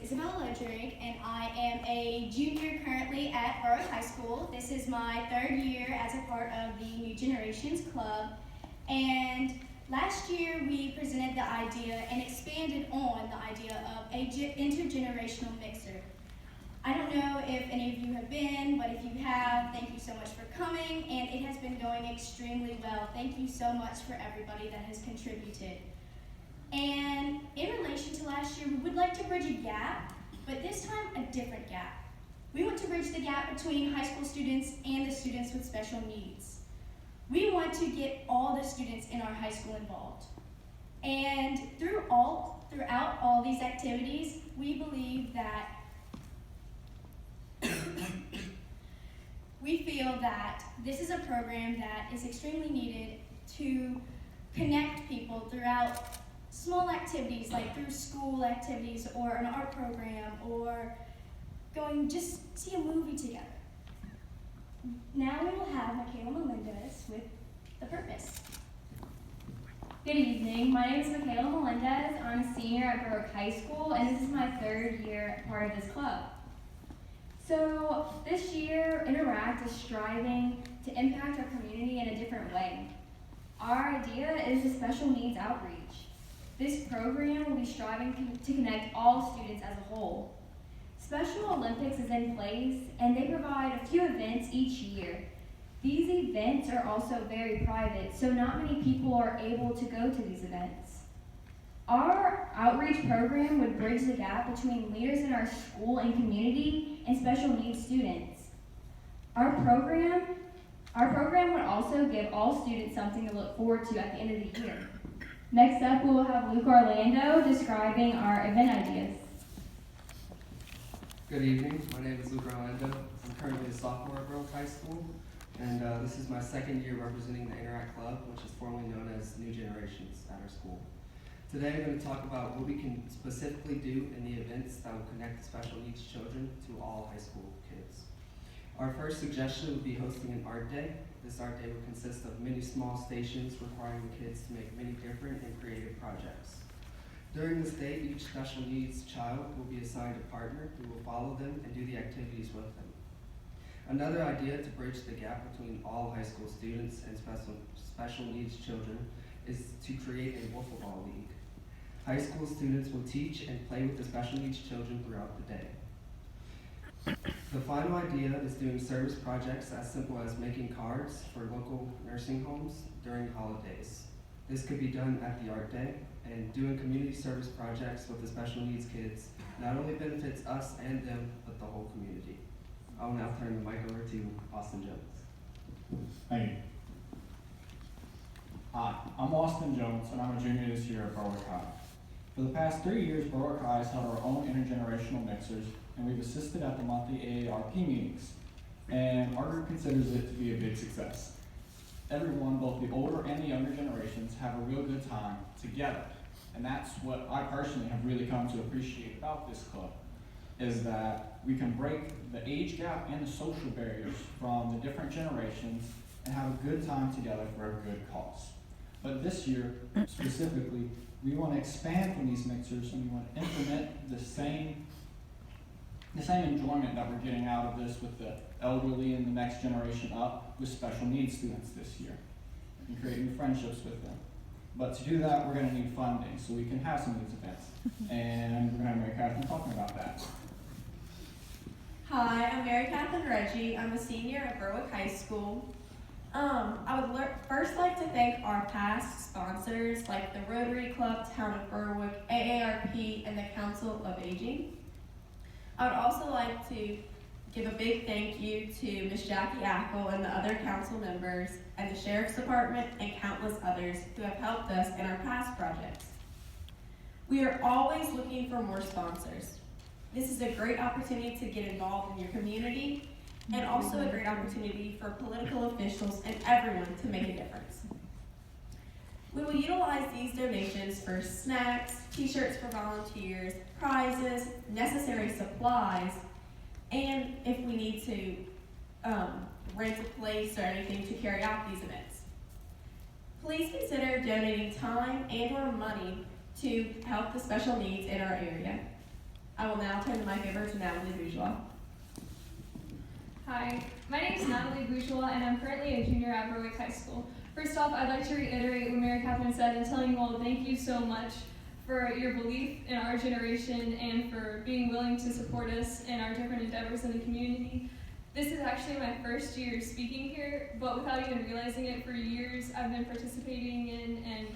Isabella Ledrig, and I am a junior currently at Berwick High School. This is my third year as a part of the New Generations Club. And last year we presented the idea and expanded on the idea of a intergenerational mixer. I don't know if any of you have been, but if you have, thank you so much for coming, and it has been going extremely well. Thank you so much for everybody that has contributed. And in relation to last year, we would like to bridge a gap, but this time a different gap. We want to bridge the gap between high school students and the students with special needs. We want to get all the students in our high school involved. And throughout all these activities, we believe that we feel that this is a program that is extremely needed to connect people throughout small activities, like through school activities or an art program or going just see a movie together. Now we will have Michaela Melendez with The Purpose. Good evening, my name is Michaela Melendez. I'm a senior at Berwick High School, and this is my third year part of this club. So this year, Interact is striving to impact our community in a different way. Our idea is the special needs outreach. This program will be striving to connect all students as a whole. Special Olympics is in place, and they provide a few events each year. These events are also very private, so not many people are able to go to these events. Our outreach program would bridge the gap between leaders in our school and community and special needs students. Our program would also give all students something to look forward to at the end of the year. Next up, we will have Luke Orlando describing our event ideas. Good evening, my name is Luke Orlando. I'm currently a sophomore at Berwick High School, and this is my second year representing the Interact Club, which is formerly known as New Generations at our school. Today I'm going to talk about what we can specifically do in the events that will connect the special needs children to all high school kids. Our first suggestion would be hosting an art day. This art day would consist of many small stations requiring the kids to make many different and creative projects. During this day, each special needs child will be assigned a partner who will follow them and do the activities with them. Another idea to bridge the gap between all high school students and special needs children is to create a wiffle ball league. High school students will teach and play with the special needs children throughout the day. The final idea is doing service projects as simple as making cards for local nursing homes during holidays. This could be done at the art day, and doing community service projects with the special needs kids not only benefits us and them, but the whole community. I will now turn the mic over to Austin Jones. Thank you. Hi, I'm Austin Jones, and I'm a junior this year at Berwick High. For the past 3 years, Berwick High has held our own intergenerational mixers, and we've assisted at the monthly AARP meetings, and our group considers it to be a big success. Everyone, both the older and the younger generations, have a real good time together, and that's what I personally have really come to appreciate about this club, is that we can break the age gap and the social barriers from the different generations and have a good time together for a good cause. But this year, specifically, we want to expand from these mixers, and we want to implement the same enjoyment that we're getting out of this with the elderly and the next generation up with special needs students this year, and create new friendships with them. But to do that, we're going to need funding so we can have some of these events. And we're going to have Mary Catherine talking about that. Hi, I'm Mary Catherine Reggie. I'm a senior at Berwick High School. I would first like to thank our past sponsors like the Rotary Club, Town of Berwick, AARP, and the Council of Aging. I would also like to give a big thank you to Ms. Jackie Ackle and the other council members and the Sheriff's Department and countless others who have helped us in our past projects. We are always looking for more sponsors. This is a great opportunity to get involved in your community and also a great opportunity for political officials and everyone to make a difference. We will utilize these donations for snacks, t-shirts for volunteers, prizes, necessary supplies, and if we need to rent a place or anything to carry out these events. Please consider donating time and or money to help the special needs in our area. I will now turn the mic over to Natalie Bourgeois. Hi, my name is Natalie Bourgeois, and I'm currently a junior at Berwick High School. First off, I'd like to reiterate what Mary Catherine said and telling you all thank you so much for your belief in our generation and for being willing to support us in our different endeavors in the community. This is actually my first year speaking here, but without even realizing it, for years I've been participating in and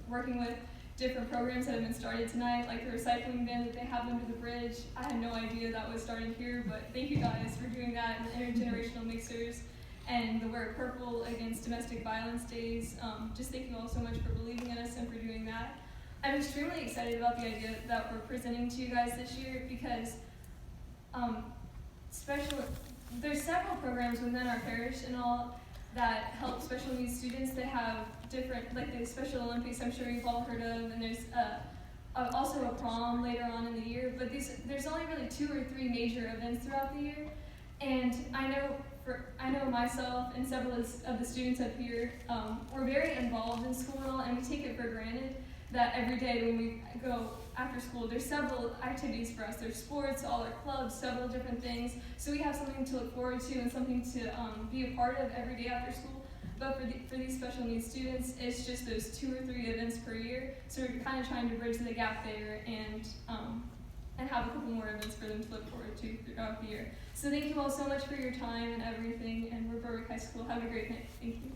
working with different programs that have been started tonight, like the recycling bin that they have under the bridge. I had no idea that was starting here, but thank you guys for doing that, and the intergenerational mixers, and the Wear Purple Against Domestic Violence Days. Just thank you all so much for believing in us and for doing that. I'm extremely excited about the idea that we're presenting to you guys this year because there's several programs within our parish and all that help special needs students that have different, like the Special Olympics, I'm sure you've all heard of, and there's also a prom later on in the year, but there's only really 2 or 3 major events throughout the year, and I know myself and several of the students up here, we're very involved in school and all, and we take it for granted that every day when we go after school, there's several activities for us. There's sports, all our clubs, several different things. So we have something to look forward to and something to be a part of every day after school. But for these special needs students, it's just those 2 or 3 events per year. So we're kind of trying to bridge the gap there and have a couple more events for them to look forward to throughout the year. So thank you all so much for your time and everything. And we're Berwick High School. Have a great night. Thank you.